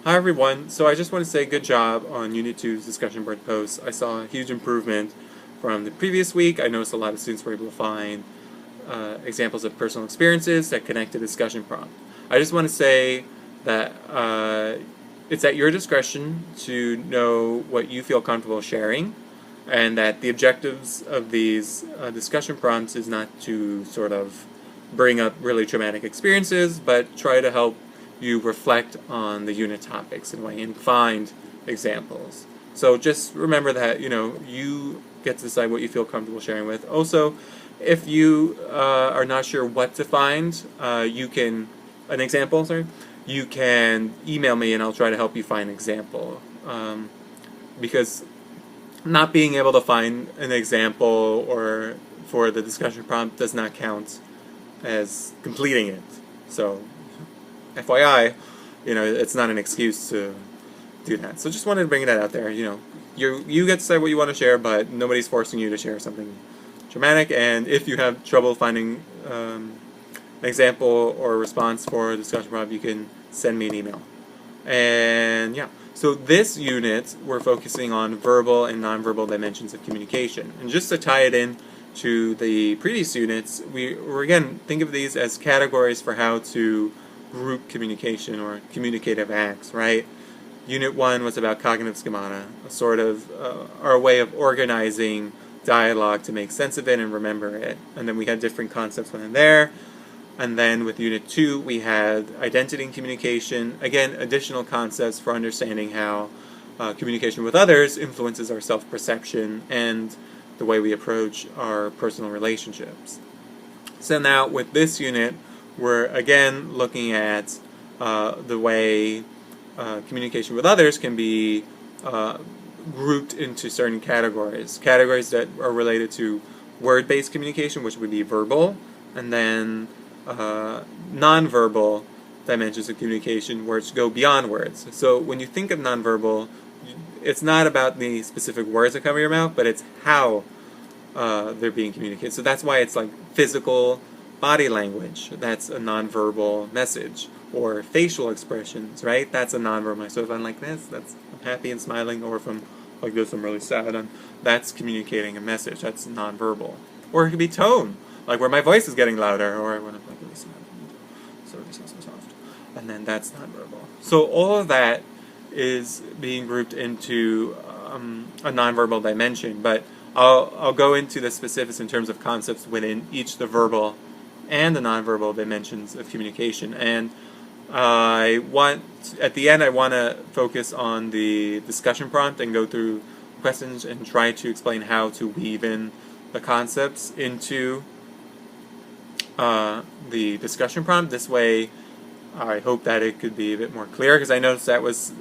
Hi everyone, so I just want to say good job on Unit 2's discussion board posts. I saw a huge improvement from the previous week. I noticed a lot of students were able to find examples of personal experiences that connect to discussion prompt. I just want to say that it's at your discretion to know what you feel comfortable sharing, and that the objectives of these discussion prompts is not to sort of bring up really traumatic experiences, but try to help you reflect on the unit topics in a way and find examples. So just remember that, you get to decide what you feel comfortable sharing with. Also, if you are not sure what to find, an example, you can email me and I'll try to help you find an example. Because not being able to find an example or for the discussion prompt does not count as completing it. So FYI, it's not an excuse to do that. So just wanted to bring that out there. You get to say what you want to share, but nobody's forcing you to share something dramatic. And if you have trouble finding an example or a response for a discussion prompt, you can send me an email. And yeah, so this unit we're focusing on verbal and nonverbal dimensions of communication. And just to tie it in to the previous units, we're again think of these as categories for how to group communication or communicative acts, right? Unit 1 was about cognitive schemata, a sort of our way of organizing dialogue to make sense of it and remember it. And then we had different concepts within there. And then with Unit 2, we had identity and communication, again, additional concepts for understanding how communication with others influences our self-perception and the way we approach our personal relationships. So now with this unit, we're again looking at the way communication with others can be grouped into certain categories. Categories that are related to word-based communication, which would be verbal, and then nonverbal dimensions of communication, which go beyond words. So when you think of nonverbal, it's not about the specific words that come out of your mouth, but it's how they're being communicated. So that's why it's like physical body language, that's a nonverbal message, or facial expressions, right? That's a nonverbal message. So if I'm like this, I'm happy and smiling, or if I'm like this, I'm really sad, and that's communicating a message. That's nonverbal. Or it could be tone, like where my voice is getting louder, or when I'm like really sad, so soft, and then that's nonverbal. So all of that is being grouped into a nonverbal dimension, but I'll go into the specifics in terms of concepts within each the verbal and the nonverbal dimensions of communication. And at the end, I want to focus on the discussion prompt and go through questions and try to explain how to weave in the concepts into the discussion prompt. This way, I hope that it could be a bit more clear, because I noticed that was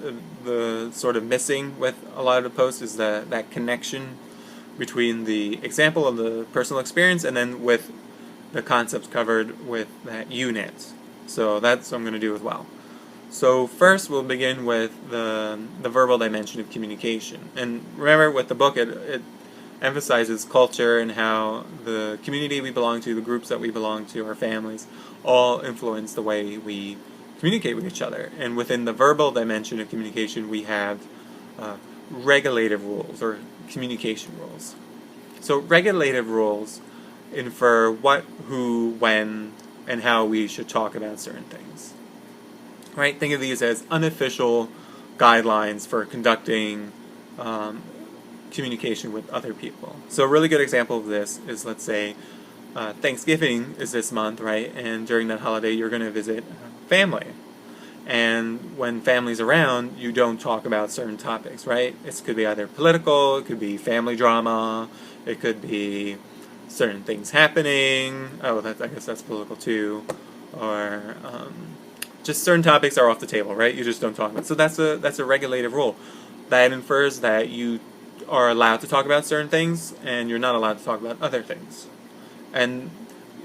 the sort of missing with a lot of the posts, is that connection between the example of the personal experience and then with the concepts covered with that unit. So that's what I'm going to do as well. So first we'll begin with the verbal dimension of communication. And remember, with the book, it emphasizes culture and how the community we belong to, the groups that we belong to, our families, all influence the way we communicate with each other. And within the verbal dimension of communication, we have regulative rules, or communication rules. So regulative rules infer what, who, when, and how we should talk about certain things. Right? Think of these as unofficial guidelines for conducting communication with other people. So a really good example of this is, let's say, Thanksgiving is this month, right? And during that holiday, you're going to visit family. And when family's around, you don't talk about certain topics, right? It could be either political, it could be family drama, it could be certain things happening. Oh, I guess that's political too. Or just certain topics are off the table, right? You just don't talk about it. So that's a regulative rule. That infers that you are allowed to talk about certain things, and you're not allowed to talk about other things. And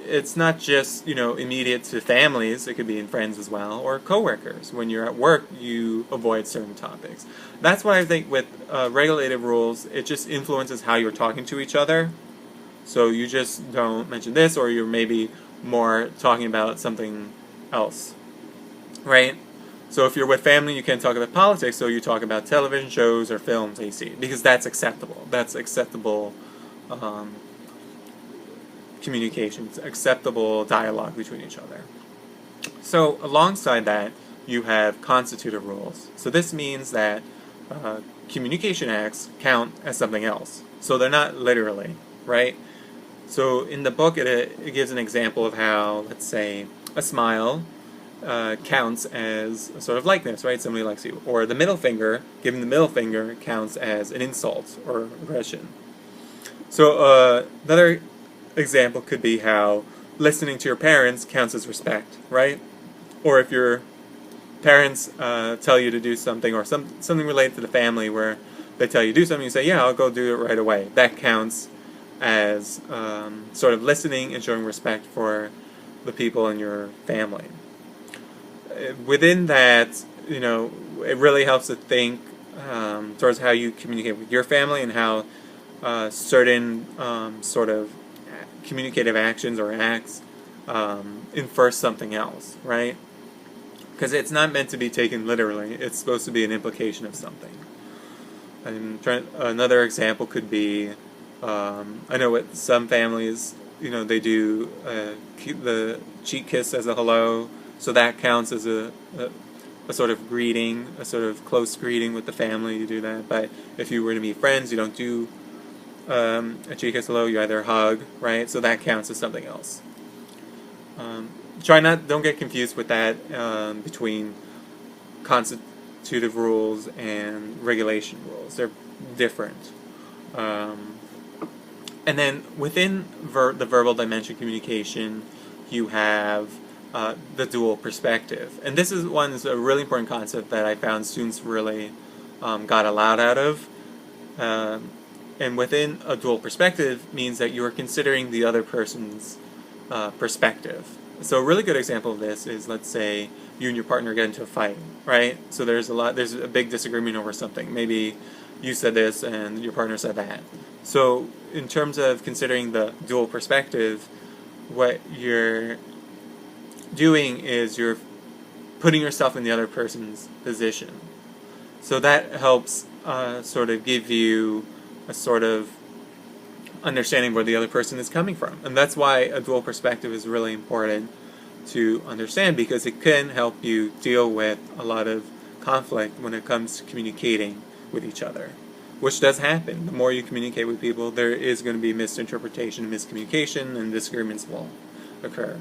it's not just, immediate to families. It could be in friends as well, or coworkers. When you're at work, you avoid certain topics. That's why I think with regulative rules, it just influences how you're talking to each other. So you just don't mention this, or you're maybe more talking about something else, right? So if you're with family, you can't talk about politics, so you talk about television shows or films that you see, because that's acceptable. That's acceptable communications, acceptable dialogue between each other. So alongside that, you have constitutive rules. So this means that communication acts count as something else. So they're not literally, right? So in the book, it gives an example of how, let's say, a smile counts as a sort of likeness, right? Somebody likes you. Or the middle finger, giving the middle finger counts as an insult or aggression. So another example could be how listening to your parents counts as respect, right? Or if your parents tell you to do something, or something related to the family where they tell you to do something, you say, yeah, I'll go do it right away. That counts as sort of listening and showing respect for the people in your family. Within that, it really helps to think towards how you communicate with your family and how certain sort of communicative actions or acts infer something else, right? Because it's not meant to be taken literally. It's supposed to be an implication of something. And another example could be, I know with some families, they do the cheek kiss as a hello, so that counts as a sort of greeting, a sort of close greeting with the family. You do that. But if you were to meet friends, you don't do a cheek kiss hello. You either hug, right? So that counts as something else. Don't get confused with that between constitutive rules and regulation rules. They're different. And then within the verbal dimension communication, you have the dual perspective. And this is a really important concept that I found students really got a lot out of. And within a dual perspective means that you are considering the other person's perspective. So a really good example of this is, let's say you and your partner get into a fight, right? So there's a big disagreement over something. Maybe you said this and your partner said that. So in terms of considering the dual perspective, what you're doing is you're putting yourself in the other person's position. So that helps sort of give you a sort of understanding where the other person is coming from. And that's why a dual perspective is really important to understand, because it can help you deal with a lot of conflict when it comes to communicating with each other, which does happen. The more you communicate with people, there is going to be misinterpretation and miscommunication, and disagreements will occur.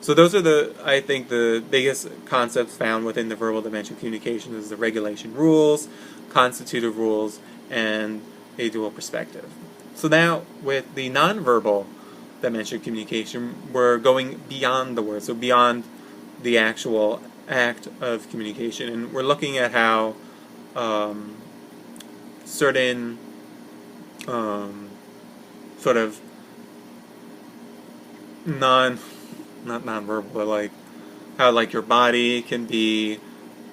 So those are I think the biggest concepts found within the verbal dimension communication is the regulation rules, constitutive rules, and a dual perspective. So now, with the nonverbal dimension communication, we're going beyond the words, so beyond the actual act of communication, and we're looking at how certain sort of not nonverbal, but like how your body can be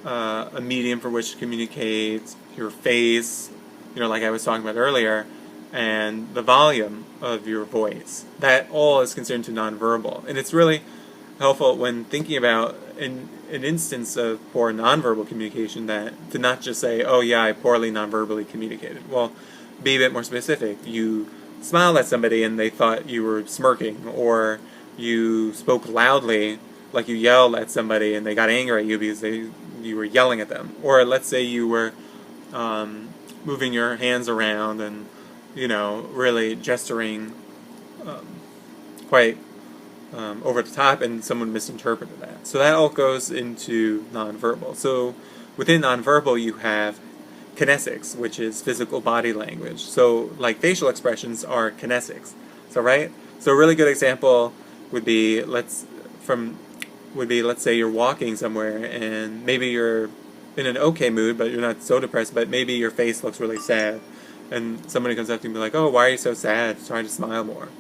a medium for which to communicate, your face, like I was talking about earlier, and the volume of your voice. That all is considered to nonverbal. And it's really helpful when thinking about an instance of poor nonverbal communication, that to not just say, oh yeah, I poorly nonverbally communicated. Well, be a bit more specific. You smiled at somebody and they thought you were smirking, or you spoke loudly, like you yelled at somebody and they got angry at you because you were yelling at them. Or let's say you were moving your hands around and really gesturing quite over the top, and someone misinterpreted that. So that all goes into nonverbal. So within nonverbal, you have kinesics, which is physical body language. So like facial expressions are kinesics. So a really good example would be let's say you're walking somewhere and maybe you're in an okay mood, but you're not so depressed, but maybe your face looks really sad. And somebody comes up to you and be like, oh, why are you so sad? Try to smile more.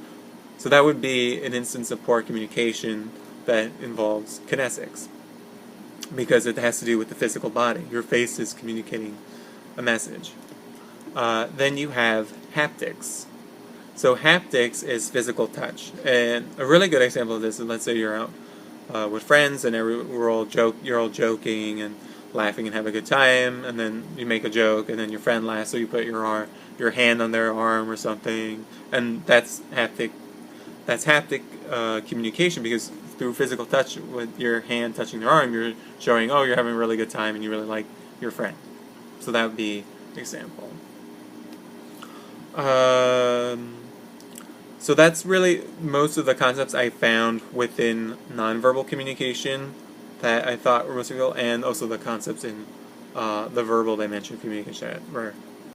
So that would be an instance of poor communication that involves kinesics, because it has to do with the physical body. Your face is communicating a message. Then you have haptics. So haptics is physical touch. And a really good example of this is, let's say you're out with friends and you're all joking, and laughing and have a good time, and then you make a joke, and then your friend laughs, so you put your hand on their arm or something, and that's haptic. That's haptic communication, because through physical touch, with your hand touching their arm, you're showing, oh, you're having a really good time and you really like your friend. So that would be an example. So that's really most of the concepts I found within nonverbal communication that I thought were most useful, and also the concepts in the verbal dimension of communication that were